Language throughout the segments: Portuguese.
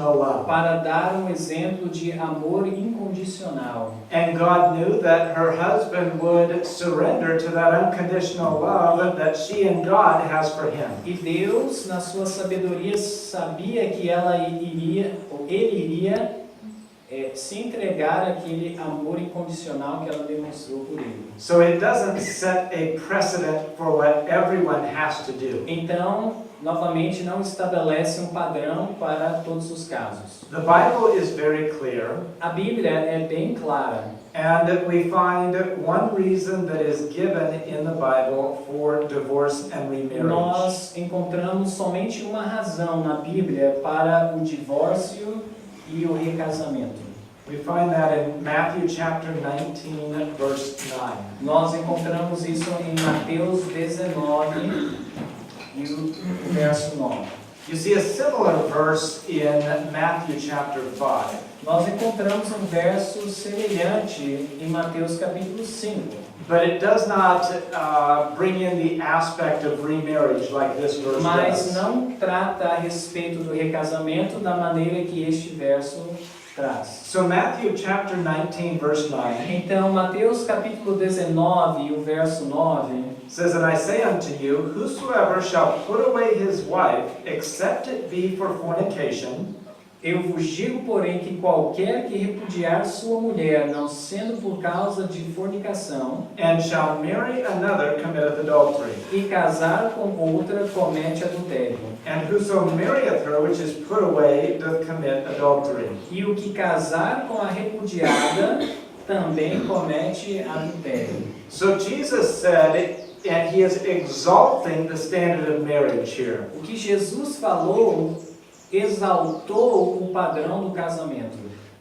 unconditional love. para dar exemplo de amor incondicional. And God knew that her husband would surrender to that unconditional love that she and God has for him. E Deus, na sua sabedoria, sabia que ele iria se entregar àquele amor incondicional que ela demonstrou por ele. So it doesn't set a precedent for what everyone has to do. Então, novamente, não estabelece um padrão para todos os casos. The Bible is very clear, A Bíblia é bem clara. and we find one reason that is given in the Bible for divorce and remarriage. Nós encontramos somente uma razão na Bíblia para o divórcio e o recasamento. We find that in Matthew chapter 19, verse 9. Nós encontramos isso em Mateus 19 e o verso 9. You see a similar verse in Matthew chapter 5. Nós encontramos um verso semelhante em Mateus capítulo 5. But it does not bring in the aspect of remarriage like this verse Mas does. não trata a respeito do recasamento da maneira que este verso traz. So Matthew chapter 19, verse 9 Então, Mateus capítulo 19 e o verso 9 says, And I say unto you, whosoever shall put away his wife, except it be for fornication, Eu vos digo, porém, que qualquer que repudiar sua mulher, não sendo por causa de fornicação, and shall marry another, committeth adultery. e casar com outra, comete adultério. And whoso marrieth her which is put away doth commit adultery. E o que casar com a repudiada, também comete adultério. So Jesus said, and he is exalting the standard of marriage here. O que Jesus falou exaltou o padrão do casamento.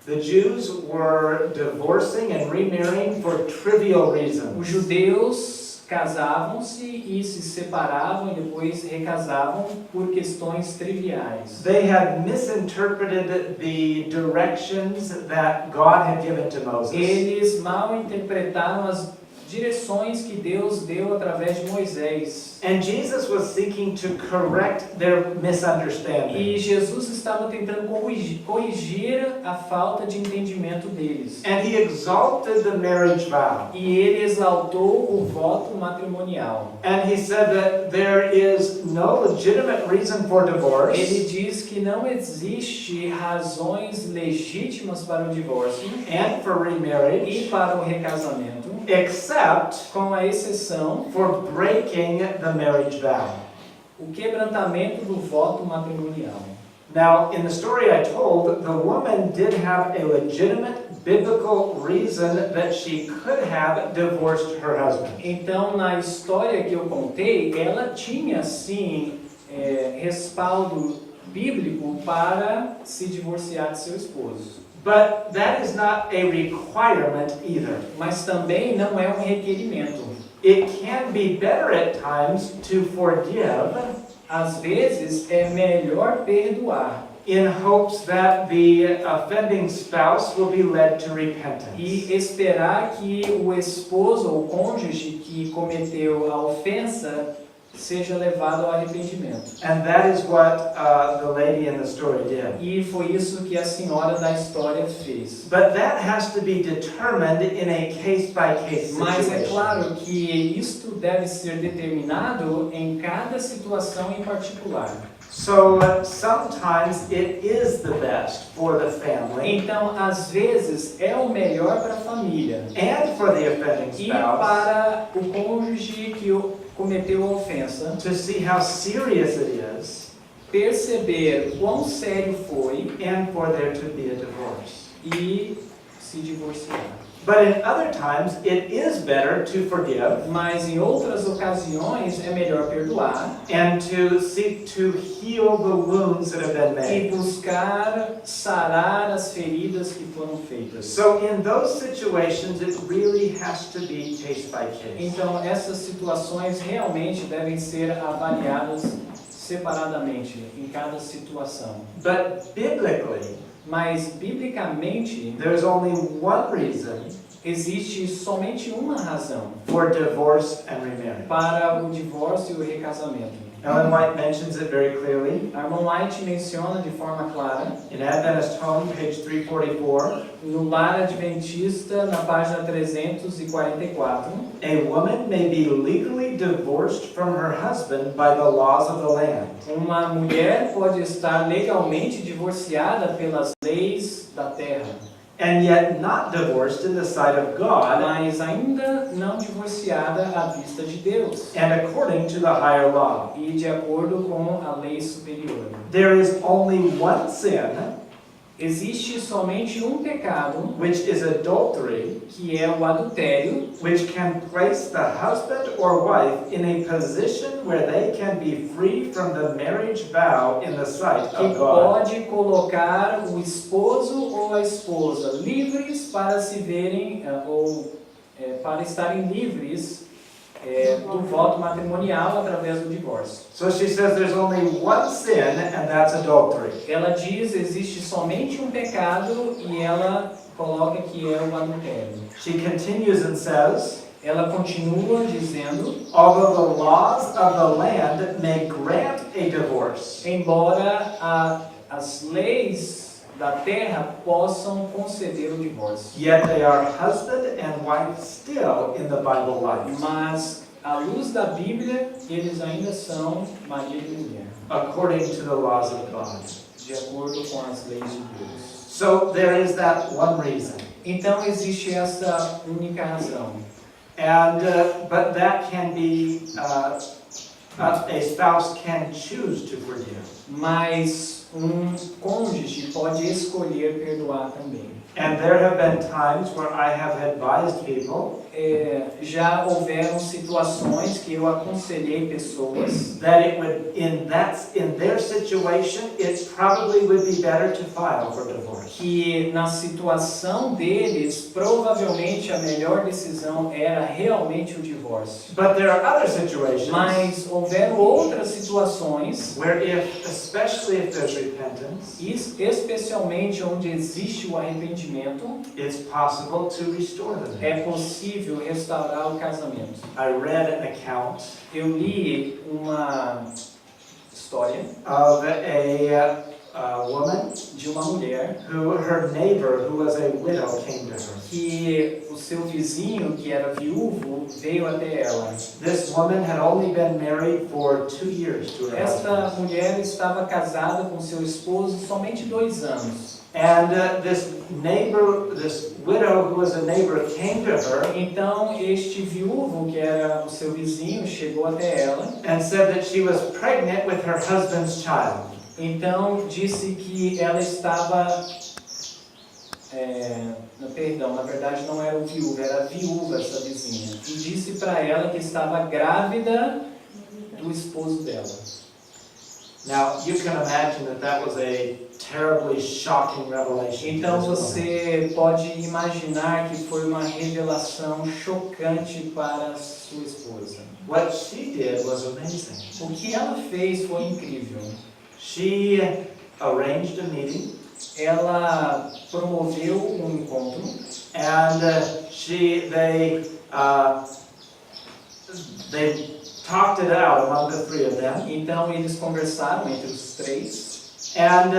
The Jews were divorcing and remarrying for trivial Os reasons. judeus casavam-se e se separavam e depois recasavam por questões triviais. They had misinterpreted the directions that God had given to Moses. Eles mal interpretaram as direções que Deus deu através de Moisés. And Jesus was seeking to correct their misunderstanding. E Jesus estava tentando corrigir a falta de entendimento deles. And he exalted the marriage vow. E ele exaltou o voto matrimonial. And he said that there is no legitimate reason for divorce. Ele diz que não existe razões legítimas para o divórcio And for e remarriage, para o recasamento, except com a exceção for breaking the marriage vow. o quebrantamento do voto matrimonial. Now, in the story I told, the woman did have a legitimate biblical reason that she could have divorced her husband. Então, na história que eu contei, ela tinha sim respaldo bíblico para se divorciar de seu esposo. But that is not a requirement either. Mas também não é um requerimento. It can be better at times to forgive Às vezes é melhor perdoar in hopes that the offending spouse will be led to repentance. e esperar que o esposo ou cônjuge que cometeu a ofensa seja levado ao arrependimento. And that is what the lady in the story did. E foi isso que a senhora da história fez. But that has to be determined in a case-by-case Mas é situation. claro que isto deve ser determinado em cada situação em particular. So sometimes it is the best for the family Então, às vezes, é o melhor para a família and for the offending e spouse para o cônjuge que cometeu a ofensa to see how serious it is perceber quão sério foi and for there to be a divorce. e se divorciar. But in other times, it is better to forgive Mas em outras ocasiões é melhor perdoar and to seek to heal the wounds that have been e made. buscar sarar as feridas que foram feitas. So in those situations, it really has to be case by case. Então essas situações realmente devem ser avaliadas separadamente em cada situação. But biblically, Mas biblicamente there's only one reason existe somente uma razão for divorce and remarriage. para o divórcio e o recasamento. Ellen White mentions it very clearly. A irmã White menciona de forma clara, In Adventist Home, page 344, no Lar Adventista, na página 344, a woman may be legally divorced from her husband by the laws of the land. uma mulher pode estar legalmente divorciada pelas leis da terra, And yet not divorced in the sight of God mas ainda não divorciada à vista de Deus and according to the higher law. e de acordo com a lei superior. There is only one sin, Existe somente um pecado, which is adultery, que é o adultério, which can place the husband or wife in a position where they can be free from the marriage vow in the sight que of God. pode colocar o esposo ou a esposa livres para se verem para estarem livres do voto matrimonial através do divórcio. So she says there's only one sin, and that's adultery. Ela diz existe somente um pecado e ela coloca que é o adultério. She continues and says, Ela continua dizendo, although the laws of the land may grant a divorce, embora as leis da terra possam conceder o divórcio, yet they are husband and wife still in the Bible life, mas à luz da Bíblia eles ainda são marido e mulher, according to the laws of God. de acordo com as leis de Deus. So there is that one reason. Então existe essa única razão. And but that can be a spouse can choose to forgive. Mas cônjuge pode escolher perdoar também. And there have been times where I have advised people Já houveram situações que eu aconselhei pessoas that it would in their situation it probably would be better to file for divorce. que na situação deles provavelmente a melhor decisão era realmente o divórcio. But there are other situations Mas houveram outras situações, where especially if there's repentance, especialmente onde existe o arrependimento, it's possible to restore the é marriage. possível restaurar o casamento. I read an account Eu li uma história of a woman de uma mulher who her neighbor, who was a widow, came to her. que o seu vizinho, que era viúvo, veio até ela. This woman had only been married for 2 years to her Esta husband. mulher estava casada com seu esposo somente 2 anos. And this widow who was a neighbor came to her Então este viúvo, que era o seu vizinho, chegou até ela. and said that she was pregnant with her husband's child. Então disse que ela estava, perdão, na verdade não era o viúvo, era a viúva essa vizinha. E disse para ela que estava grávida do esposo dela. Now, you can imagine that was a terribly shocking revelation. Então to this woman. você pode imaginar que foi uma revelação chocante para sua esposa. What she did was amazing. O que ela fez foi incrível. She arranged a meeting Ela promoveu encontro and they talked it out among the three of them. Então eles conversaram entre os 3. And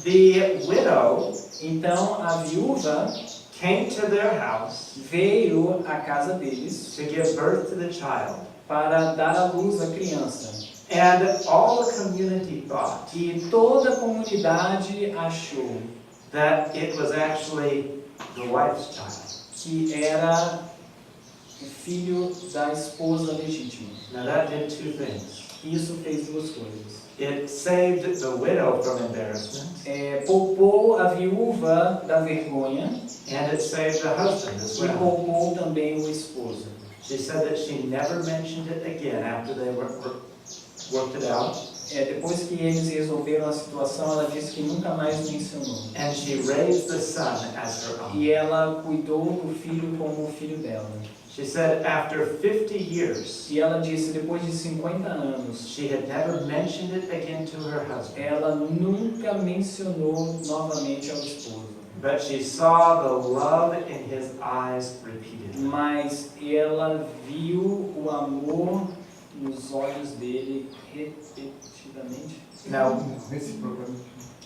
the widow Então a viúva came to their house veio à casa deles to give birth to the child. para dar à luz a criança. And all the community thought E toda a comunidade achou that it was actually the wife's child. que era o filho da esposa legítima. Now that did 2 things. Isso fez 2 coisas. It saved the widow from embarrassment, Poupou a viúva da vergonha and it saved the husband as e well. poupou também o esposo. She said that she never mentioned it again after they worked it out, Depois que eles resolveram a situação, ela disse que nunca mais mencionou. and she raised the son as her own. E ela cuidou do filho como o filho dela. She said after 50 years, E ela disse, depois de 50 anos, she had never mentioned it again to her husband. ela nunca mencionou novamente ao esposo. But she saw the love in his eyes repeatedly. Mas ela viu o amor nos olhos dele repetidamente. Now,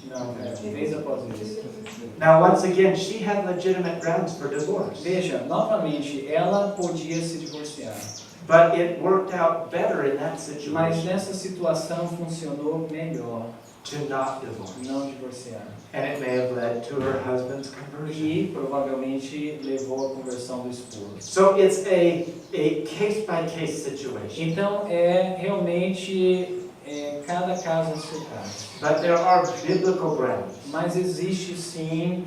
Não, vez após vez. now once again, she had legitimate grounds for divorce. Veja, novamente, ela podia se divorciar. But it worked out better in that Mas situation nessa situação funcionou melhor to not divorce. não divorciar. And it may have led to her husband's conversion. E provavelmente levou à conversão do esposo. So it's a case-by-case situation. Então é realmente cada caso é o seu caso. But there are biblical grounds Mas existe sim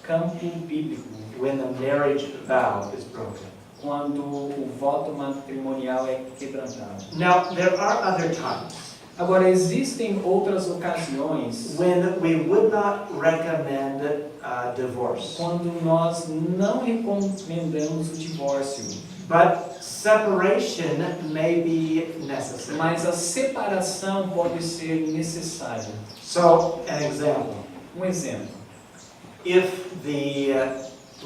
campo bíblico when the marriage vow is broken. quando o voto matrimonial é quebrantado. Now, there are other times Agora, existem outras ocasiões when we would not recommend divorce. quando nós não recomendamos o divórcio, But separation may be necessary. mas a separação pode ser necessária. So, an example. Um exemplo. If the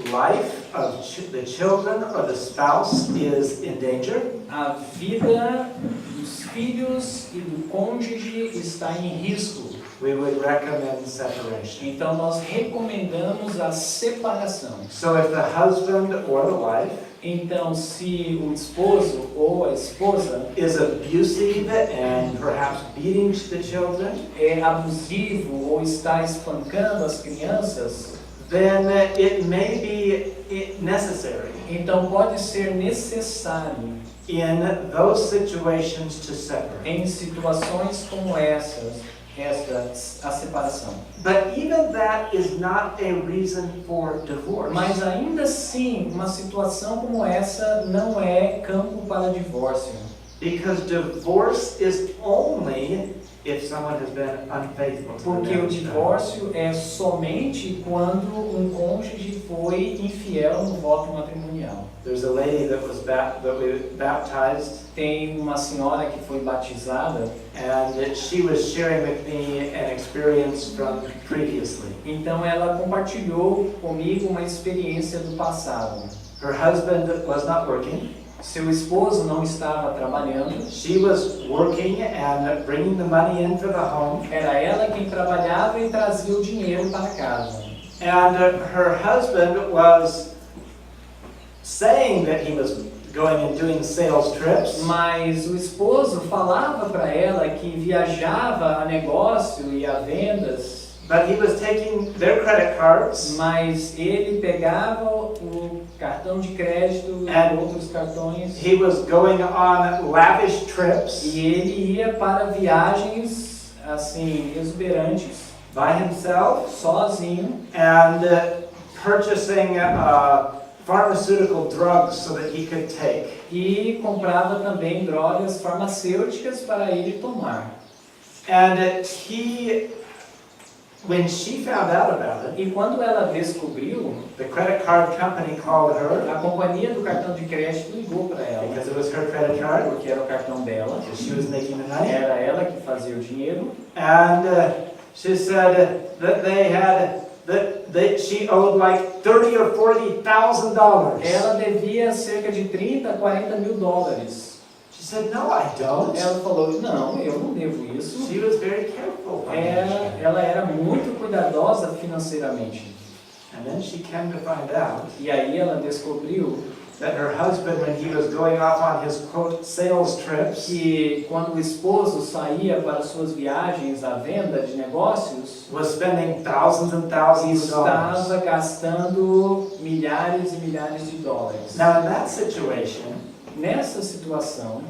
life of the children or the spouse is in danger, A vida dos filhos e do cônjuge está em risco. we would recommend separation. Então nós recomendamos a separação. So if the husband or the wife Então se o esposo ou a esposa is abusive and perhaps beating the children, é abusivo ou está espancando as crianças, then it may be necessary então pode ser necessário in those situations to separate. em situações como esta a separação. But even that is not a reason for divorce. Mas ainda assim, uma situação como essa não é campo para divórcio. Because divorce is only if someone has been unfaithful to the Porque o marriage vow. divórcio é somente quando um cônjuge foi infiel no voto matrimonial. There's a lady that we baptized, Tem uma senhora que foi batizada, and she was sharing with me an experience from previously. então ela compartilhou comigo uma experiência do passado. Her husband was not working. Seu esposo não estava trabalhando, She was working and bringing the money in for the home. era ela quem trabalhava e trazia o dinheiro para casa. And her husband was saying that he was going and doing sales trips. Mas o esposo falava para ela que viajava a negócio e a vendas, But he was taking their credit cards mas ele pegava o cartão de crédito e outros cartões he was going on lavish trips e ele ia para viagens assim exuberantes, by himself sozinho, and purchasing pharmaceutical drugs so that he could take. e comprava também drogas farmacêuticas para ele tomar. And when she found out about it, E quando ela descobriu, the credit card company called her a companhia do cartão de crédito ligou para ela, because it was her credit card, porque era o cartão dela, because she was making the money. era ela que fazia o dinheiro, And she said that that she owed like $30,000 or $40,000. ela devia cerca de 30 a 40 mil dólares. She said, "No, I don't." Ela falou, não, eu não devo isso. She was very careful. Ela era muito cuidadosa financeiramente. And then she came to find out E aí ela descobriu that her husband, when he was going off on his quote sales trips, que quando o esposo saía para suas viagens à venda de negócios, was spending thousands and thousands of dollars. estava gastando milhares e milhares de dólares. Now, in that situation, Nessa situação,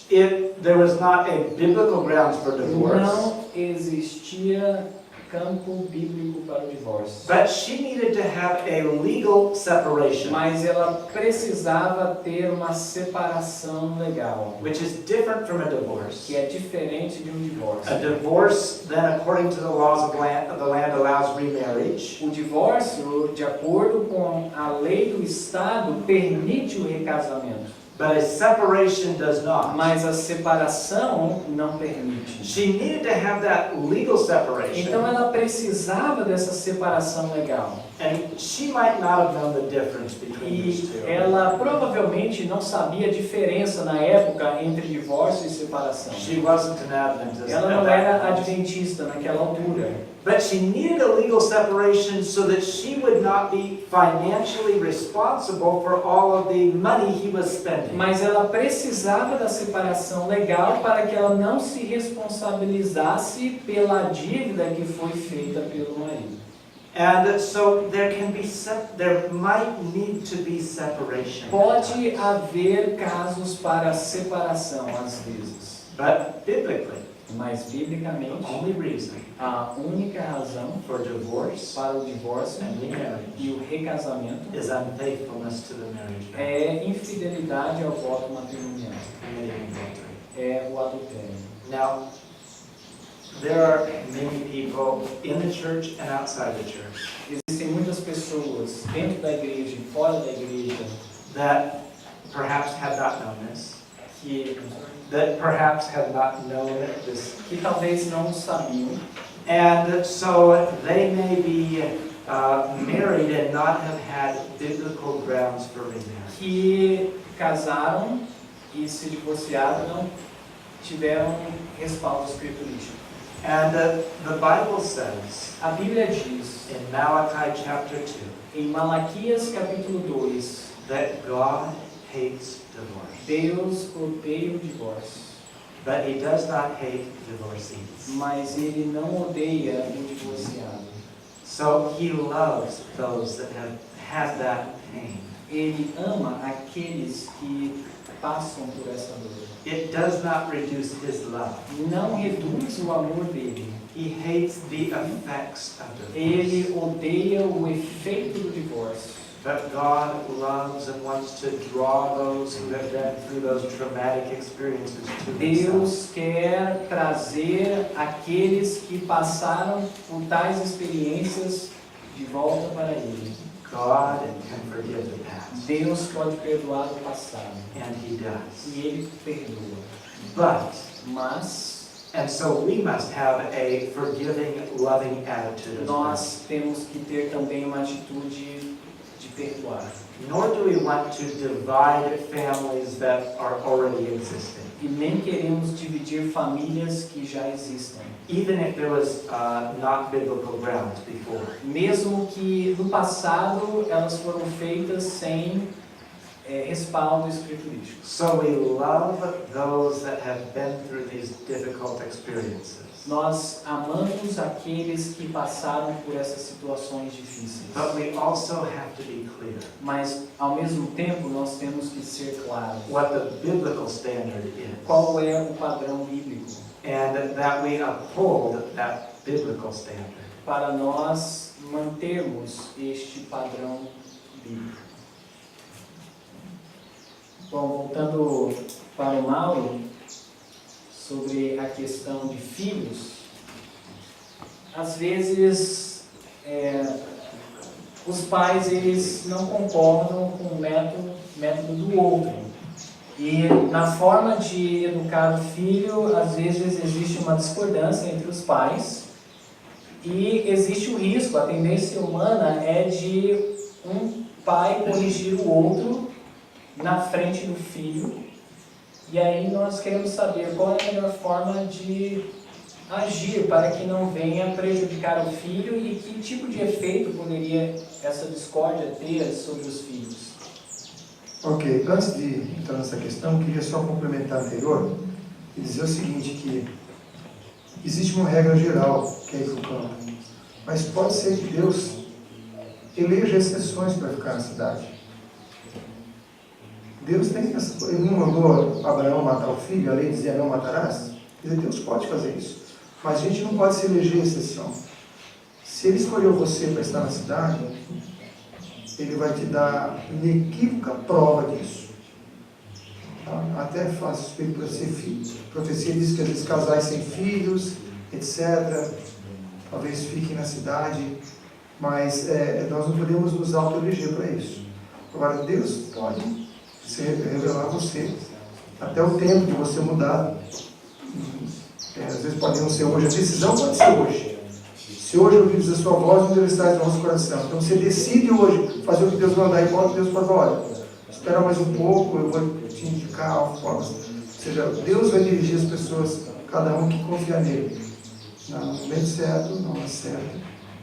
there was not a biblical grounds for divorce, não existia campo bíblico para o divórcio. but she needed to have a legal separation, Mas ela precisava ter uma separação legal, which is different from a divorce. que é diferente de um divórcio. A divorce, then, according to the laws of the land, allows remarriage. O divórcio, de acordo com a lei do Estado, permite o recasamento. But a separation does not. Mas a separação não permite. She needed to have that legal separation. Então ela precisava dessa separação legal. And she might not have known the difference between these E two. ela provavelmente não sabia a diferença na época entre divórcio e separação. She wasn't an Adventist. Ela at não that era point. adventista naquela altura. But she needed a legal separation so that she would not be financially responsible for all of the money he was spending. Mas ela precisava da separação legal para que ela não se responsabilizasse pela dívida que foi feita pelo marido. And so there might need to be separation. Pode haver casos para separação às vezes, But biblically, mas the biblicamente only reason a única razão for divorce para o divórcio and remarriage e o recasamento is unfaithfulness to the marriage vow, é infidelidade ao voto matrimonial, committing adultery. é o adultério. Now, there are many people in the church and outside the church Existem muitas pessoas dentro da igreja e fora da igreja that perhaps have not known this, que que talvez não sabiam, and so they may be married and not have had biblical grounds for remarriage. que casaram e se divorciaram, não tiveram respaldo escriturístico. And the Bible says A Bíblia diz, in Malachi chapter 2 em Malaquias capítulo 2, that God hates divorce, Deus odeia o divórcio, but He does not hate divorcees. mas Ele não odeia o divorciado. So He loves those that have had that pain. Ele ama aqueles que passam por essa dor. It does not reduce His love. Não reduz o amor dele. He hates the effects of divorce. Ele odeia o efeito do divórcio. But God loves and wants to draw those who have been through those traumatic experiences to Himself. Deus quer trazer aqueles que passaram por tais experiências de volta para Ele. God can forgive the past, Deus pode perdoar o passado. and He does. E Ele perdoa. But, Mas and so we must have a forgiving, loving attitude as well. nós temos que ter também uma atitude de perdoar. Nor do we want to divide families that are already existing. E nem queremos dividir famílias que já existem. Even if there was not biblical grounds before. Mesmo que no passado elas foram feitas sem respaldo escriturístico. So we love those that have been through these difficult experiences. Nós amamos aqueles que passaram por essas situações difíceis. But we also have to be clear Mas, ao mesmo tempo, nós temos que ser claros. what the biblical standard is. Qual é o padrão bíblico? And that we uphold that biblical standard. Para nós mantermos este padrão bíblico. Bom, voltando para o Mauro, sobre a questão de filhos, às vezes os pais eles não concordam com o método do outro. E na forma de educar o filho, às vezes existe uma discordância entre os pais e existe o risco, a tendência humana é de um pai corrigir o outro na frente do filho. E aí nós queremos saber qual é a melhor forma de agir para que não venha prejudicar o filho e que tipo de efeito poderia essa discórdia ter sobre os filhos. Ok, antes de entrar nessa questão, queria só complementar a anterior e dizer o seguinte, que existe uma regra geral que é ir para o campo, mas pode ser que Deus eleja exceções para ficar na cidade. Deus tem essa, Ele não mandou Abraão matar o filho, a lei dizia não matarás. Quer dizer, Deus pode fazer isso, mas a gente não pode se eleger exceção. Se Ele escolheu você para estar na cidade, Ele vai te dar inequívoca prova disso. Tá? Até faz suspeito para ser filho. A profecia diz que às vezes casais sem filhos, etc., talvez fiquem na cidade, mas nós não podemos nos auto-eleger para isso. Agora, Deus pode se revelar a você. Até o tempo de você mudar. Às vezes pode não ser hoje, a decisão pode ser hoje. Se hoje ouvirmos a sua voz, onde ele está no nosso coração. Então você decide hoje fazer o que Deus mandar e volta, Deus fala, olha, espera mais um pouco, eu vou te indicar formas. Ou seja, Deus vai dirigir as pessoas, cada um que confia nele. No momento certo, na hora certa,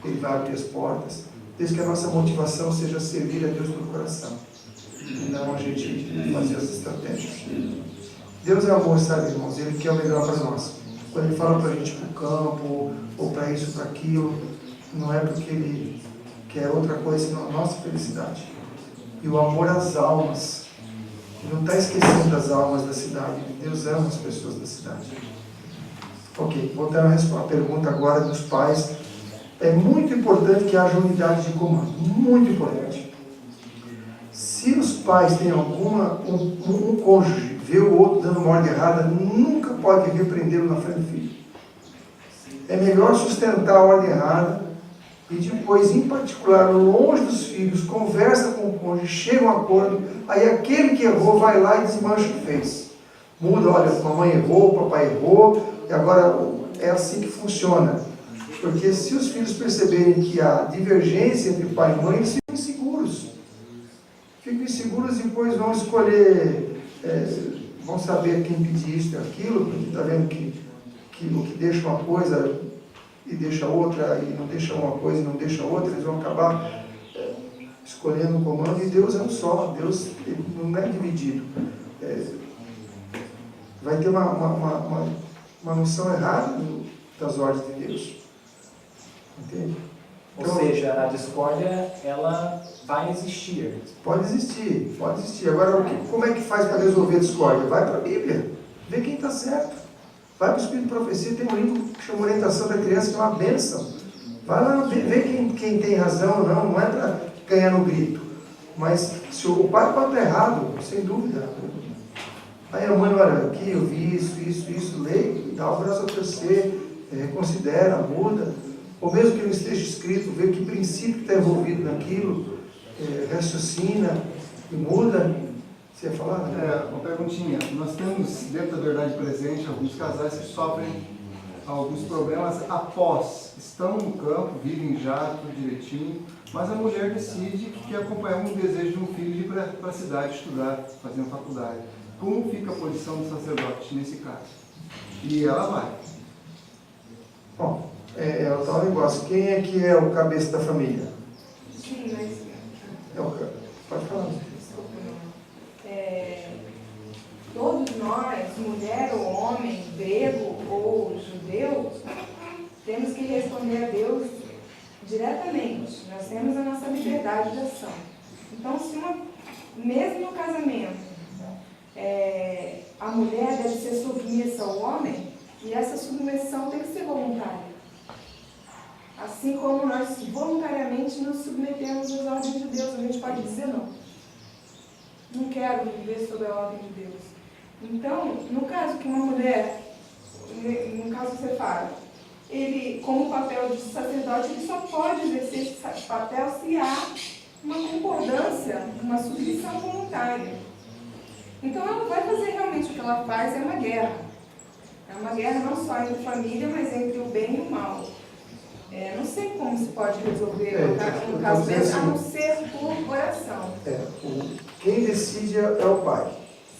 ele vai abrir as portas. Desde que a nossa motivação seja servir a Deus pelo coração. E não a gente fazer as estratégias. Deus é amor, sabe, irmãos? Ele quer o melhor para nós. Quando ele fala para a gente ir para o campo, ou para isso, para aquilo, não é porque ele quer outra coisa, senão a nossa felicidade. E o amor às almas. Ele não está esquecendo das almas da cidade. Deus ama as pessoas da cidade. Ok, voltando à pergunta agora dos pais. É muito importante que haja unidade de comando. Muito importante. Se os pais têm um cônjuge, vê o outro dando uma ordem errada, nunca pode repreendê-lo na frente do filho. É melhor sustentar a ordem errada e depois, em particular, longe dos filhos, conversa com o cônjuge, chega a um acordo, aí aquele que errou vai lá e desmancha o que fez. Muda, olha, a mamãe errou, o papai errou, e agora é assim que funciona. Porque se os filhos perceberem que há divergência entre pai e mãe, eles ficam inseguros. Ficam inseguros e depois vão escolher, vão saber quem pedir isso e aquilo, porque está vendo que o que deixa uma coisa e deixa outra, e não deixa uma coisa e não deixa outra, eles vão acabar escolhendo o comando, e Deus é um só, Deus ele não é dividido. Vai ter uma noção errada das ordens de Deus. Entende? Ou seja, a discórdia, ela vai existir. Pode existir, pode existir. Agora, como é que faz para resolver a discórdia? Vai para a Bíblia, vê quem está certo. Vai para o Espírito de Profecia, tem um livro que chama Orientação da Criança, que é uma bênção. Vai lá, vê quem tem razão ou não, não é para ganhar no grito. Mas se o pai pode estar errado, sem dúvida. Aí a mãe, olha, aqui eu vi isso, lê, dá o braço a torcer, reconsidera, muda. Ou mesmo que não esteja escrito, vê que princípio está envolvido naquilo, raciocina e muda. Você ia falar? Uma perguntinha. Nós temos, dentro da verdade presente, alguns casais que sofrem alguns problemas após, estão no campo, vivem já, tudo direitinho, mas a mulher decide que quer acompanhar um desejo de um filho de ir para a cidade estudar, fazer uma faculdade. Como fica a posição do sacerdote nesse caso? E ela vai. Bom, é o tal negócio. Quem é que é o cabeça da família? Sim, mas... Pode falar. Todos nós, mulher ou homem, grego ou judeu, temos que responder a Deus diretamente. Nós temos a nossa liberdade de ação. Então, se mesmo no casamento, a mulher deve ser submissa ao homem, e essa submissão tem que ser voluntária. Assim como nós voluntariamente nos submetemos às ordens de Deus, a gente pode dizer não. Não quero viver sob a ordem de Deus. Então, no caso que uma mulher, no caso que você fala, ele, como papel de sacerdote, ele só pode exercer esse papel se há uma concordância, uma submissão voluntária. Então, ela vai fazer realmente o que ela faz, é uma guerra. É uma guerra não só entre família, mas entre o bem e o mal. Não sei como se pode resolver um caso desse, a não ser por oração. Quem decide é o pai.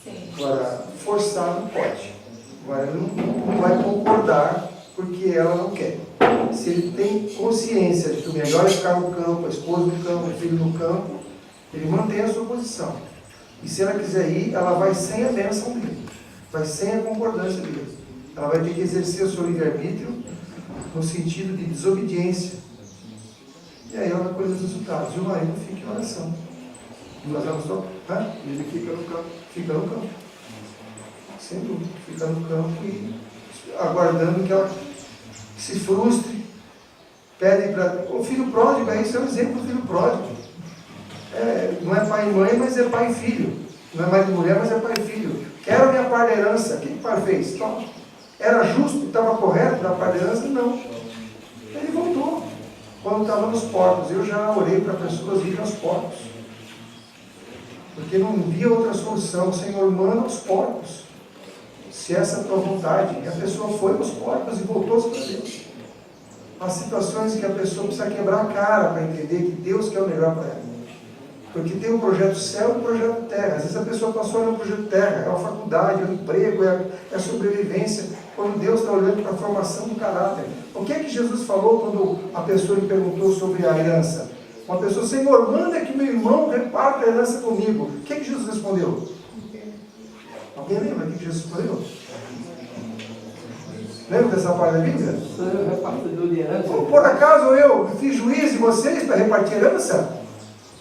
Sim. Agora, forçar não pode. Agora, ele não vai concordar porque ela não quer. Se ele tem consciência de que o melhor é ficar no campo, a esposa no campo, o filho no campo, ele mantém a sua posição. E se ela quiser ir, ela vai sem a bênção dele. Vai sem a concordância dele. Ela vai ter que exercer o seu livre-arbítrio no sentido de desobediência. E aí ela vai colher os resultados. E o marido fica em oração. Ele fica no campo. Fica no campo. Sem dúvida. Fica no campo e aguardando que ela se frustre. Pede para... O filho pródigo, isso é um exemplo do filho pródigo. Não é pai e mãe, mas é pai e filho. Não é marido e mulher, mas é pai e filho. Quero a minha parte da herança. O que o pai fez? Toma. Era justo? Estava correto na parte da herança? Não. Ele voltou. Quando estava nos porcos. Eu já orei para pessoas irem aos porcos. porque não via outra solução. Senhor, manda os porcos, se essa é a tua vontade. E a pessoa foi aos porcos e voltou-se para Deus. Há situações que a pessoa precisa quebrar a cara para entender que Deus quer o melhor para ela. Porque tem um projeto céu e um projeto terra. Às vezes a pessoa passou no projeto terra, é a faculdade, é o emprego, é a sobrevivência, quando Deus está olhando para a formação do caráter. O que é que Jesus falou quando a pessoa lhe perguntou sobre a herança? Uma pessoa, Senhor, manda que meu irmão reparta a herança comigo. O que é que Jesus respondeu? Alguém lembra o que Jesus respondeu? Lembra dessa parte da Bíblia? Por acaso eu fiz juízo de vocês para repartir herança?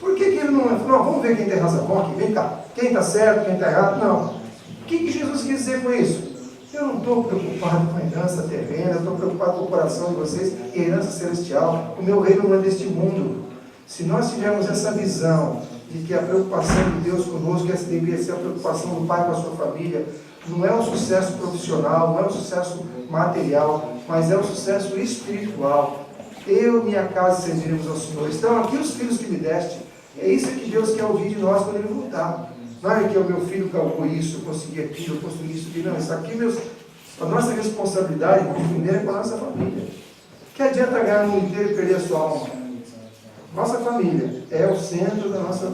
Por que ele não... Não, vamos ver quem tem razão. Vamos aqui, vem cá. Quem está certo, quem está errado? Não. O que Jesus quis dizer com isso? Eu não estou preocupado com a herança terrena, eu estou preocupado com o coração de vocês e a herança celestial. O meu reino não é deste mundo. Se nós tivermos essa visão de que a preocupação de Deus conosco, essa deveria ser a preocupação do Pai com a sua família, não é um sucesso profissional, não é um sucesso material, mas é um sucesso espiritual. Eu e minha casa serviremos ao Senhor. Estão aqui os filhos que me deste. É isso que Deus quer ouvir de nós quando Ele voltar. Não é que o meu filho calcou isso, eu consegui aquilo, eu construí isso aqui. Não, isso aqui, a nossa responsabilidade de primeiro é com a nossa família. Que adianta ganhar o mundo inteiro e perder a sua alma? Nossa família é o centro da nossa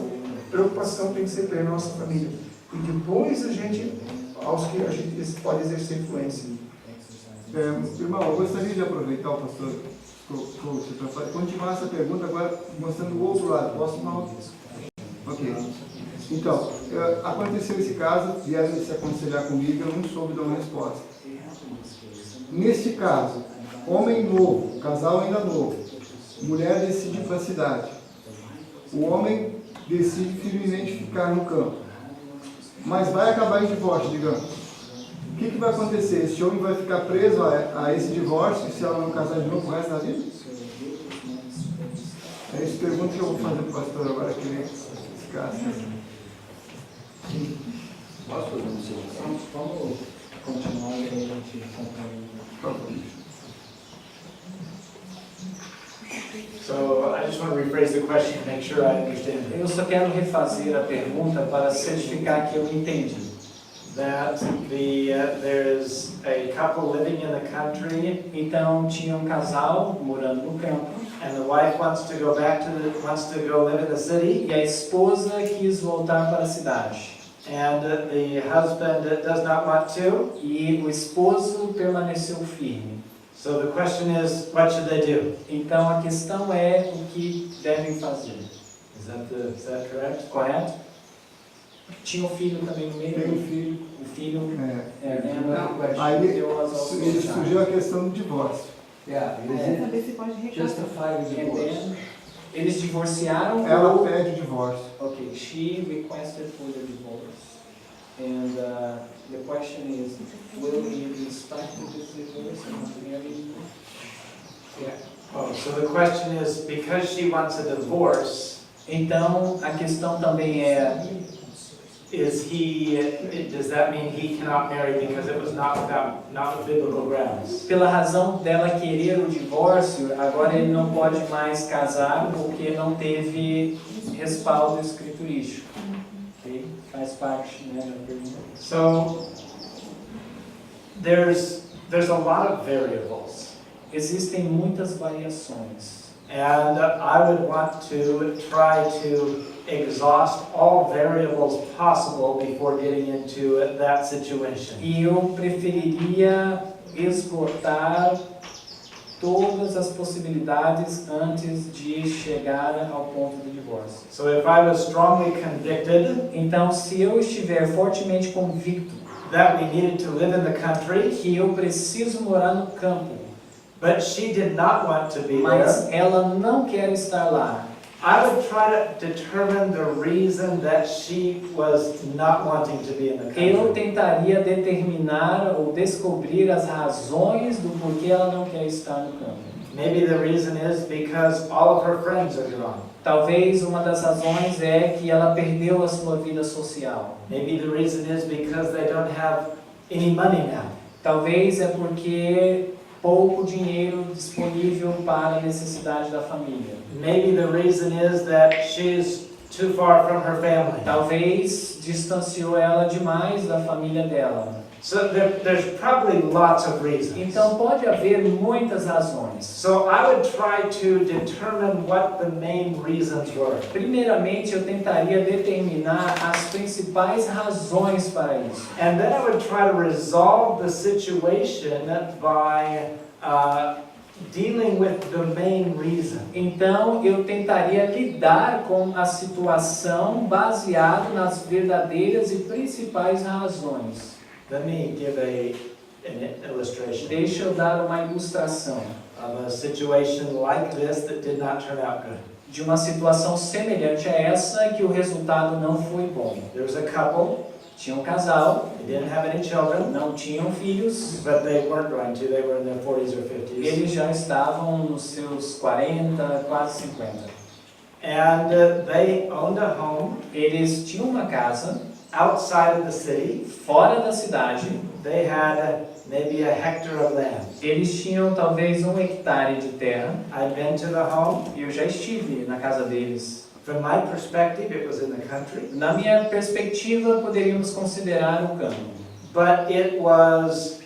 preocupação, tem que ser pela nossa família. E depois aos que a gente pode exercer influência. Irmão, eu gostaria de aproveitar o pastor coach para continuar essa pergunta agora mostrando o outro lado. Posso, irmão? Ok. Então, aconteceu esse caso, vieram se aconselhar comigo, eu não soube dar uma resposta. Neste caso, homem novo, casal ainda novo, mulher decide ir para a cidade. O homem decide firmemente ficar no campo. Mas vai acabar em divórcio, digamos. O que vai acontecer? Esse homem vai ficar preso a esse divórcio se ela não casar de novo o resto da vida? É essa pergunta que eu vou fazer para o pastor agora, que vem esse caso. Posso fazer uma observação? Vamos continuar e a gente acompanha. So I just want to rephrase the question to make sure I understand. Eu só quero refazer a pergunta para certificar que eu entendi. That there's a couple living in the country, Então tinha um casal morando no campo and the wife wants to go live in the city, e a esposa quis voltar para a cidade. and the husband does not want to. E o esposo permaneceu firme. So the question is, what should they do? Então a questão é o que devem fazer. Is that correct? Correto? Tinha um filho também no meio. Tem um filho. O filho Aí surgiu a questão do divórcio. Saber se pode reclamar. Eles divorciaram. Ela ou... pede o divórcio. Okay, she requested for the divorce. And the question is, will he respect this divorce and marry? Yeah. Oh, so the question is, because she wants a divorce, Então a questão também é, does that mean he cannot marry because it was not with biblical grounds? pela razão dela querer o divórcio, agora ele não pode mais casar porque não teve respaldo escriturístico. Okay? Faz parte, né, da pergunta. So there's a lot of variables, Existem muitas variações. and I would want to try to exhaust all variables possible before getting into that situation. E eu preferiria esgotar todas as possibilidades antes de chegar ao ponto do divórcio. So if I was strongly convicted Então, se eu estiver fortemente convicto that we needed to live in the country, que eu preciso morar no campo, but she did not want to be mas there, ela não quer estar lá, I would try to determine the reason that she was not wanting to be in the eu country. tentaria determinar ou descobrir as razões do porquê ela não quer estar no campo. Maybe the reason is because all of her friends are gone. Talvez uma das razões é que ela perdeu a sua vida social. Maybe the reason is because they don't have any money now. Talvez é porque pouco dinheiro disponível para a necessidade da família. Maybe the reason is that she's too far from her family. Talvez distanciou ela demais da família dela. So there's probably lots of reasons. Então pode haver muitas razões. So I would try to determine what the main reasons were. Primeiramente, eu tentaria determinar as principais razões para isso. And then I would try to resolve the situation by dealing with the main reason. Então, eu tentaria lidar com a situação baseado nas verdadeiras e principais razões. Let me give an illustration Deixa eu dar uma ilustração of a situation like this that did not turn out good. de uma situação semelhante a essa que o resultado não foi bom. There was a couple, Tinha um casal, they didn't have any children, não tinham filhos, but they weren't going to, they were in their 40s or 50s. eles já estavam nos seus 40, quase 50. And they owned a home Eles tinham uma casa outside of the city. fora da cidade. They had maybe a hectare of land. Eles tinham talvez 1 hectare de terra. I'd been to the home. E eu já estive na casa deles. From my perspective, it was in the country, Na minha perspectiva, poderíamos considerar o campo. but it was,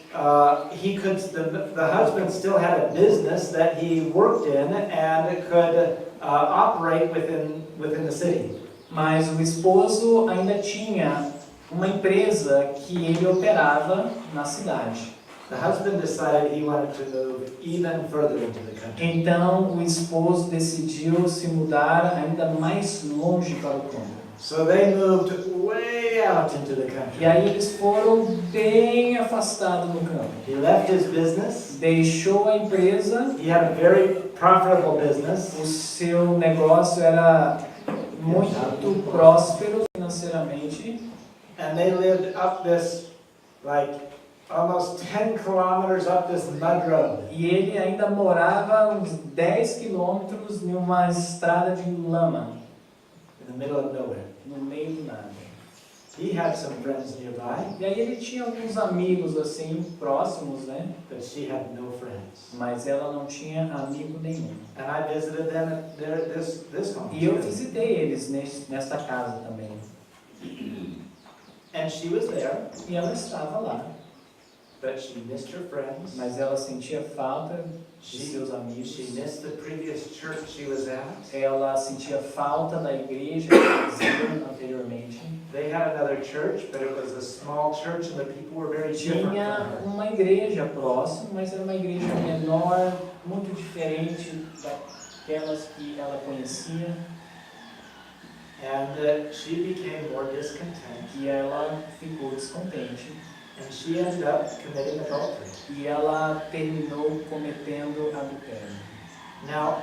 the husband still had a business that he worked in and could operate within the city. Mas o esposo ainda tinha uma empresa que ele operava na cidade. The husband decided he wanted to move even further into the country. Então o esposo decidiu se mudar ainda mais longe para o campo. So they moved way out into the E country. aí eles foram bem afastados do campo. He left his business. Deixou a empresa, He had a very profitable business. o seu negócio era muito próspero financeiramente. And they lived up this, like, almost 10 kilometers up this mud road. E ele ainda morava uns 10 quilômetros em uma estrada de lama, In the middle of nowhere. no meio do nada. He had some friends nearby, E aí ele tinha alguns amigos assim, próximos, né? but she had no friends. Mas ela não tinha amigo nenhum. And I visited them at this home. E eu visitei eles nesta casa também. And she was there, E ela estava lá. but she missed her friends. Mas ela sentia falta de She, seus amigos. she missed the previous church she was at. Ela sentia falta da igreja que eles iam anteriormente. They had another church, but it was a small church and the people were very different Tinha from her. uma igreja próxima, mas era uma igreja menor, muito diferente daquelas que ela conhecia. And she became more discontent. E ela ficou descontente. And she ended up committing adultery. E ela terminou cometendo adultério. Now,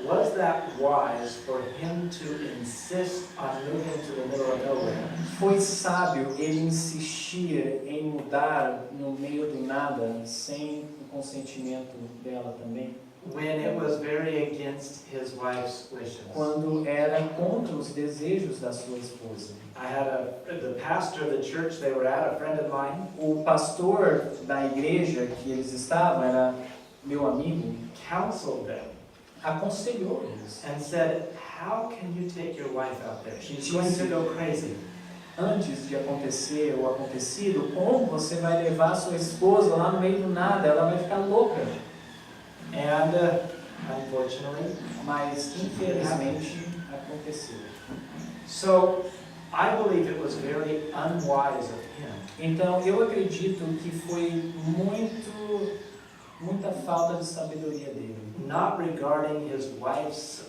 was that wise for him to insist on moving to the middle of nowhere? Foi sábio ele insistir em mudar no meio do nada, sem o consentimento dela também, When it was very against his wife's wishes. quando era contra os desejos da sua esposa. I had the pastor of the church they were at, a friend of mine, O pastor da igreja que eles estavam, era meu amigo, counseled them aconselhou eles. and said, how can you take your wife out there? She's going to go crazy. Antes de acontecer o acontecido, como você vai levar sua esposa lá no meio do nada? Ela vai ficar louca. And unfortunately, Mas infelizmente aconteceu. so I believe it was very unwise of him Então eu acredito que foi muita falta de sabedoria dele. not regarding his wife's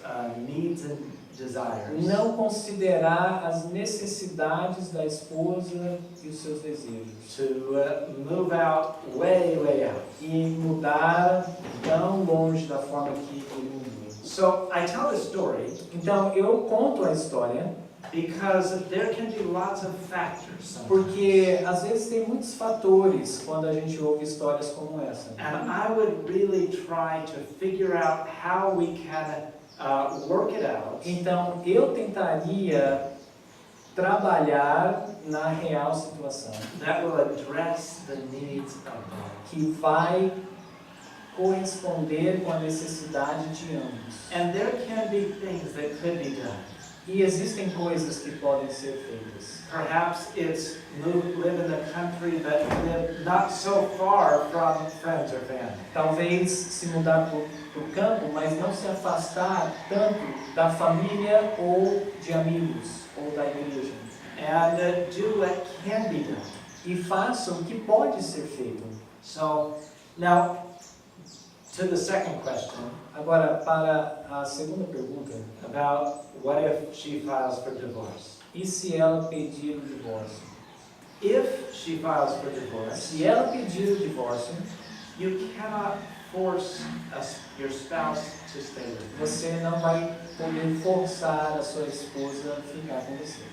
needs and desires. Não considerar as necessidades da esposa e os seus desejos. To move out way out. E mudar tão longe da forma que ele mudou. So I tell this story Então eu conto a história because there can be lots of factors sometimes. porque às vezes tem muitos fatores quando a gente ouve histórias como essa. And I would really try to figure out how we can work it out Então eu tentaria trabalhar na real situação that will address the needs of both. que vai corresponder com a necessidade de ambos. And there can be things that could be done. E existem coisas que podem ser feitas. Perhaps it's live in the country but live not so far from friends or family. Talvez se mudar para o campo, mas não se afastar tanto da família ou de amigos ou da igreja. And do what can be done. E faça o que pode ser feito. So, now, to the second question Agora, para a segunda pergunta, about what if she files for divorce. e se ela pedir o divórcio? If she files for divorce, Se ela pedir o divórcio, you cannot force your spouse to stay with you. você não vai poder forçar a sua esposa a ficar com você.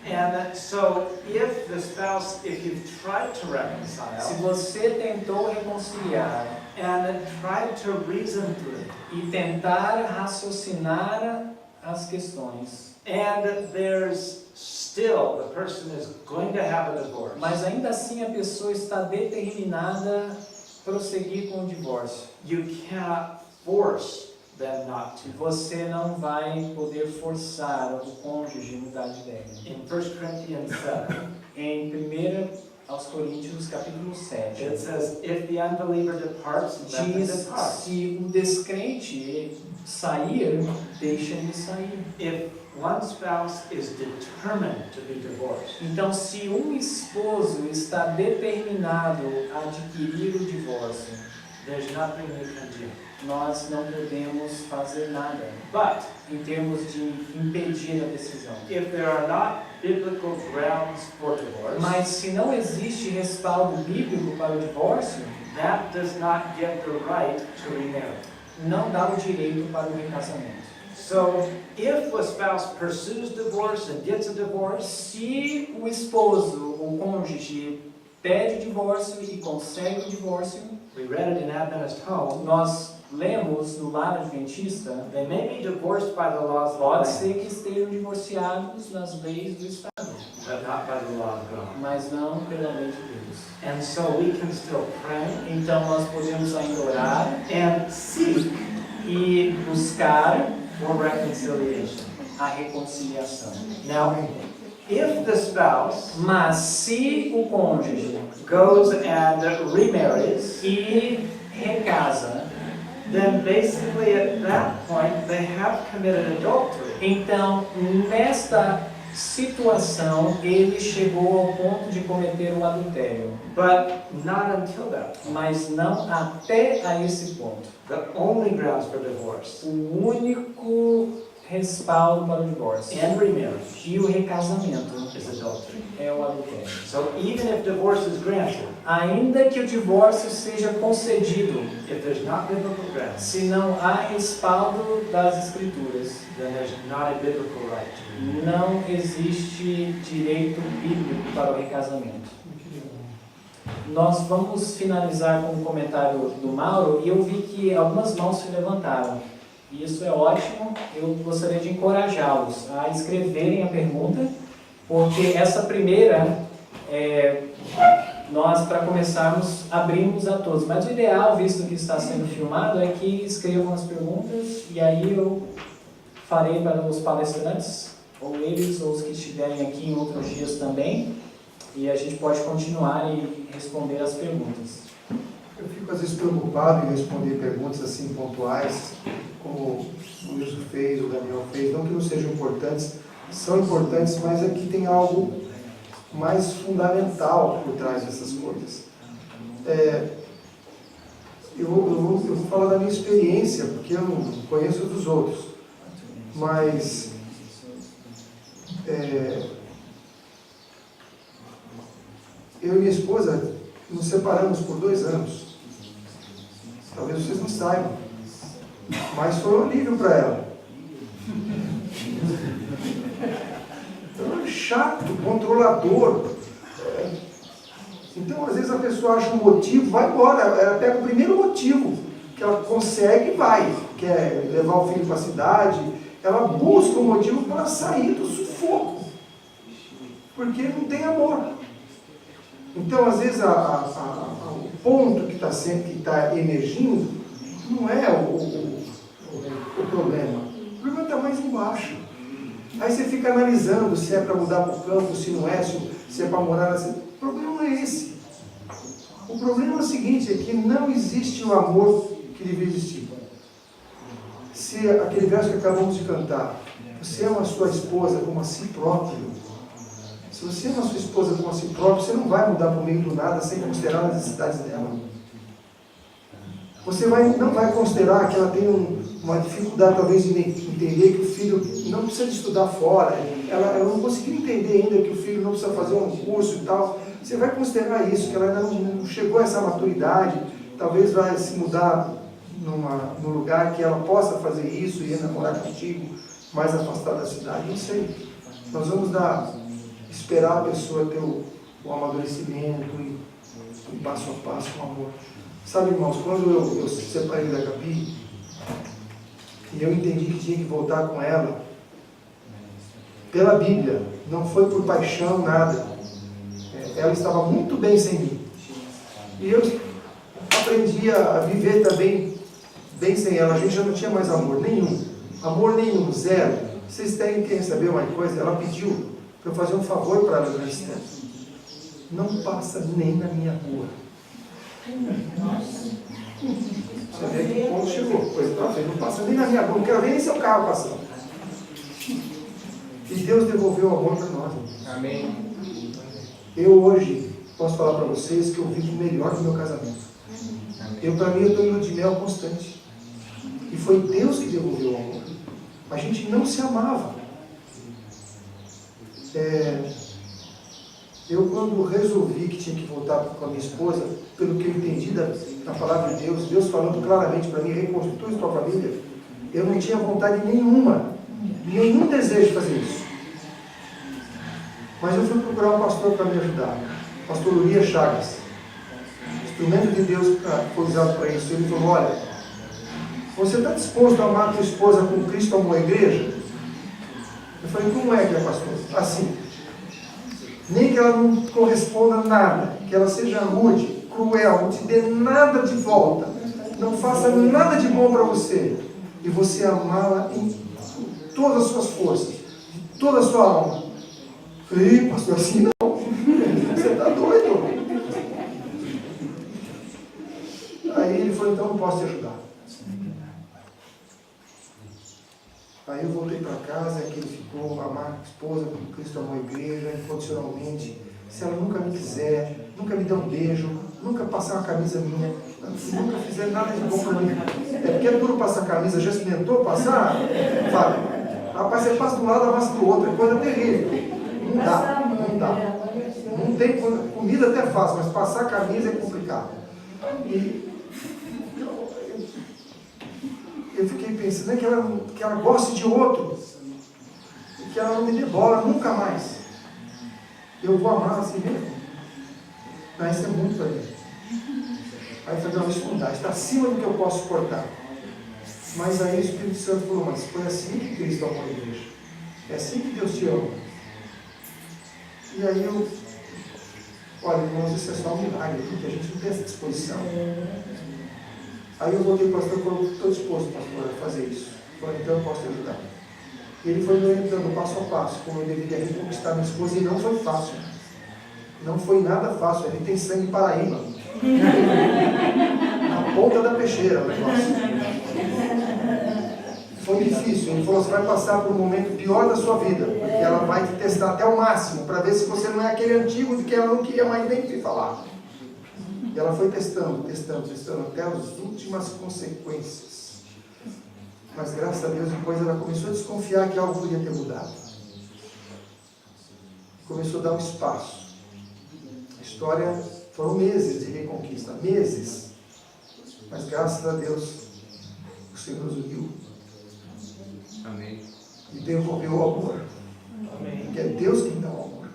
And so, if the spouse, if you've tried to Se reconcile você tentou reconciliar and tried to reason through, e tentar raciocinar as questões, and there's still the person is going to have a divorce, mas ainda assim a pessoa está determinada a prosseguir com o divórcio, you cannot force them not to. você não vai poder forçar o cônjuge a mudar de ideia. In 1 Corinthians 7, Em 1 aos Coríntios, capítulo 7, it says, if the unbeliever departs, let them diz: depart. se o descrente sair, deixa ele sair. If one spouse is determined to be divorced, Então, se um esposo está determinado a adquirir o divórcio, there's nothing you can do. nós não podemos fazer nada But em termos de impedir a decisão. if there are not biblical grounds for divorce, Mas se não existe respaldo bíblico para o divórcio, that does not give the right to remarry. não dá o direito para o recasamento. So, if a spouse pursues divorce and gets a divorce, Se o esposo, o cônjuge, pede o divórcio e consegue o divórcio, we read it in Adventist Home, nós lemos no lar adventista, they may be divorced by the laws of the pode land, ser que estejam divorciados nas leis do Estado, but not by the law of God. mas não pela lei de Deus. And so we can still pray Então nós podemos ainda orar and seek e buscar for reconciliation. a reconciliação. Now, if the spouse Mas se o cônjuge goes and remarries, e recasa, then basically at that point they have committed adultery. então nesta situação ele chegou ao ponto de cometer o adultério, But not until that point. mas não até a esse ponto. The only grounds for divorce O único respaldo para o divórcio and remarriage e o recasamento is adultery. é o adultério. So even if divorce is granted, Ainda que o divórcio seja concedido, if there's not biblical grounds, se não há respaldo das escrituras, then there's not a biblical right to remarry. não existe direito bíblico para o recasamento. Nós vamos finalizar com um comentário do Mauro, e eu vi que algumas mãos se levantaram. E isso é ótimo, eu gostaria de encorajá-los a escreverem a pergunta, porque essa primeira, nós, para começarmos, abrimos a todos. Mas o ideal, visto que está sendo filmado, é que escrevam as perguntas, e aí eu farei para os palestrantes, ou eles, ou os que estiverem aqui em outros dias também, e a gente pode continuar e responder as perguntas. Eu fico às vezes preocupado em responder perguntas assim pontuais, como o Wilson fez, o Daniel fez, não que não sejam importantes, são importantes, mas aqui tem algo mais fundamental por trás dessas coisas. Eu vou falar da minha experiência, porque eu não conheço dos outros, mas eu e minha esposa nos separamos por 2 anos. Talvez vocês não saibam, mas foi um alívio para ela. Então, chato, controlador. Então, às vezes a pessoa acha um motivo, vai embora. Ela pega o primeiro motivo que ela consegue e vai. Quer levar o filho para a cidade. Ela busca um motivo para sair do sufoco, porque não tem amor. Então, às vezes, o ponto que está emergindo não é o problema. O problema está mais embaixo. Aí você fica analisando se é para mudar para o campo, se não é, se é para morar na cidade. O problema não é esse. O problema é o seguinte, é que não existe o amor que deveria existir. Se aquele verso que acabamos de cantar, você ama a sua esposa como a si próprio. Se você ama a sua esposa como a si próprio, você não vai mudar por meio do nada sem considerar as necessidades dela. Você não vai considerar que ela tem uma dificuldade talvez de entender que o filho não precisa de estudar fora, ela não conseguiu entender ainda que o filho não precisa fazer um curso e tal. Você vai considerar isso, que ela ainda não chegou a essa maturidade, talvez vai se mudar num lugar que ela possa fazer isso e ainda morar contigo, mais afastada da cidade. Não sei. Nós vamos esperar a pessoa ter o amadurecimento e passo a passo com amor. Sabe, irmãos, quando eu separei da Gabi, e eu entendi que tinha que voltar com ela, pela Bíblia, não foi por paixão, nada. Ela estava muito bem sem mim. E eu aprendi a viver também bem sem ela. A gente já não tinha mais amor nenhum. Amor nenhum, zero. Vocês querem saber uma coisa? Ela pediu para eu fazer um favor para ela durante esse tempo. Não passa nem na minha rua. Você vê que ponto chegou. Coisa para frente, não passa nem na minha rua. Não quero ver nem seu carro passando. E Deus devolveu o amor para nós. Amém. Eu hoje posso falar para vocês que eu vivo melhor no meu casamento. Para mim, eu estou em lua de mel constante. E foi Deus que devolveu o amor. A gente não se amava. Eu, quando resolvi que tinha que voltar com a minha esposa, pelo que eu entendi da palavra de Deus, Deus falando claramente para mim, reconstitui sua família, eu não tinha vontade nenhuma, nenhum desejo de fazer isso. Mas eu fui procurar um pastor para me ajudar, o pastor Urias Chagas, instrumento de Deus foi usado para isso. Ele falou: olha, você está disposto a amar a tua esposa como Cristo amou a igreja? Eu falei: como é que é, pastor? Assim, nem que ela não corresponda a nada, que ela seja rude, cruel, não te dê nada de volta, não faça nada de bom para você, e você amá-la em todas as suas forças, de toda a sua alma. Eu falei: pastor, assim não, você está doido. Aí ele falou: então não posso te ajudar. Aí eu voltei para casa, que ele ficou amar a esposa como Cristo amou a igreja, incondicionalmente. Se ela nunca me quiser, nunca me der um beijo, nunca passar uma camisa minha, nunca fizer nada de bom para mim. É porque é duro passar camisa, já experimentou passar? Fala. Rapaz, você passa de um lado, passa do outro, é coisa terrível. Não dá. Não tem comida até fácil, mas passar camisa é complicado. E eu fiquei pensando que ela goste de outro, e que ela não me dê bola nunca mais. Eu vou amar assim mesmo? Não, isso é muito para mim. Aí eu falei: não, isso não dá, está acima do que eu posso suportar. Mas aí o Espírito Santo falou: mas foi assim que Cristo amou a igreja. É assim que Deus te ama. E aí olha, irmãos, isso é só um milagre, porque a gente não tem essa disposição. Aí eu voltei para o pastor e falei: estou disposto, pastor, a fazer isso. Eu falei: então eu posso te ajudar. E ele foi me orientando passo a passo, como eu deveria reconquistar minha esposa, e não foi fácil. Não foi nada fácil. Ele tem sangue paraíba. Na ponta da peixeira o negócio. Foi difícil. Ele falou: você vai passar por um momento pior da sua vida, porque ela vai te testar até o máximo, para ver se você não é aquele antigo de que ela não queria mais nem te falar. E ela foi testando, até as últimas consequências. Mas graças a Deus, depois ela começou a desconfiar que algo podia ter mudado. Começou a dar um espaço. A história foram meses de reconquista, meses. Mas graças a Deus, o Senhor nos uniu. Amém. E devolveu o amor. Amém. Porque é Deus quem dá o amor.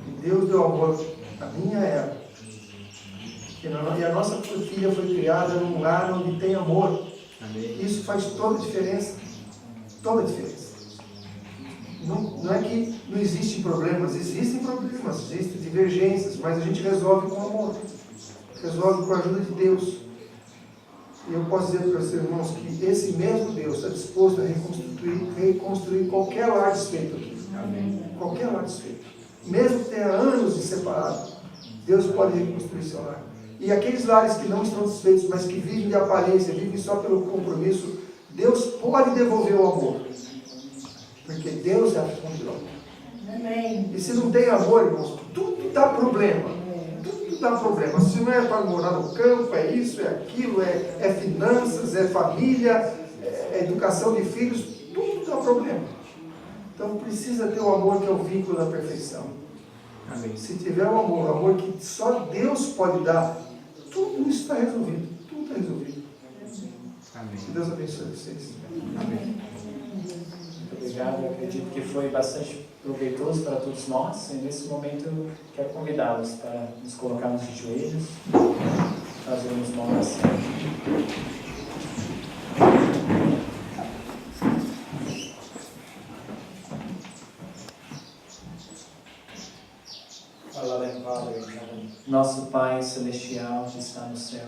E Deus deu amor a mim e a ela. E a nossa filha foi criada num lar onde tem amor. Amém. Isso faz toda a diferença. Toda a diferença. Não é que não existem problemas, existem divergências, mas a gente resolve com amor. Resolve com a ajuda de Deus. E eu posso dizer para os irmãos que esse mesmo Deus está disposto a reconstituir reconstruir qualquer lar desfeito aqui. Qualquer lar desfeito. Mesmo que tenha anos de separado, Deus pode reconstruir seu lar. E aqueles lares que não estão desfeitos, mas que vivem de aparência, vivem só pelo compromisso, Deus pode devolver o amor. Porque Deus é a fonte do amor. Amém. E se não tem amor, irmãos, tudo dá problema. Tudo dá problema. Se não é para morar no campo, é isso, é aquilo, é finanças, é família, é educação de filhos, tudo dá problema. Então precisa ter o amor que é o vínculo da perfeição. Amém. Se tiver o amor que só Deus pode dar, tudo isso está resolvido. Tudo está resolvido. Amém. Que Deus abençoe vocês. Amém. Muito obrigado, eu acredito que foi bastante proveitoso para todos nós. E nesse momento eu quero convidá-los para nos colocarmos de joelhos, fazermos uma oração. Our loving Father in heaven, Nosso Pai Celestial que está no céu,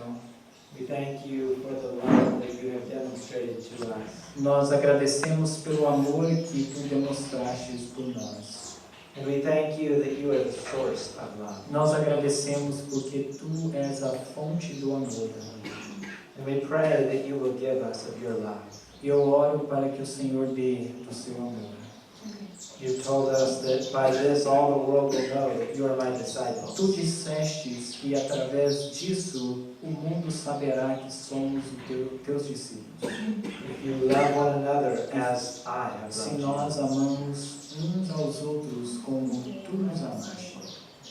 we thank you for the love that you have demonstrated to us. nós agradecemos pelo amor que Tu demonstrastes por nós. And we thank you that you are the source of love. Nós agradecemos porque Tu és a fonte do amor. And we pray that you will give us of your love. E eu oro para que o Senhor dê do seu amor. You told us that by this all the world will know that you are my disciples. Tu dissestes que através disso o mundo saberá que somos teus discípulos. If you love one another as I have Se loved you. nós amamos uns aos outros como Tu nos amaste.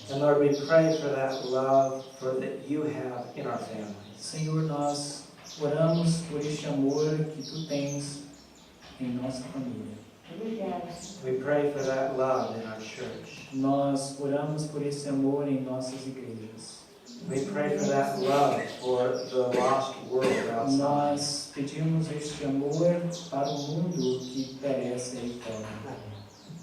And Lord, we pray for that love that you have in our families. Senhor, nós oramos por este amor que Tu tens em nossa família. Obrigada. We pray for that love in our church. Nós oramos por esse amor em nossas igrejas. We pray for that love for the lost world outside. Nós pedimos este amor para o mundo que perece aí fora.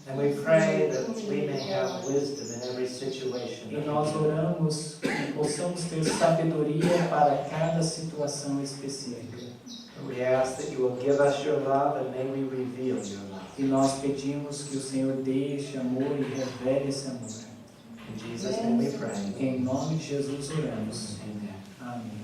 And we pray that we may have wisdom in every situation. E nós oramos que possamos ter sabedoria para cada situação específica. We ask that you will give us your love and may we reveal your love. E nós pedimos que o Senhor dê este amor e revele esse amor. In Jesus' name we pray. Em nome de Jesus oramos. Amen. Amém.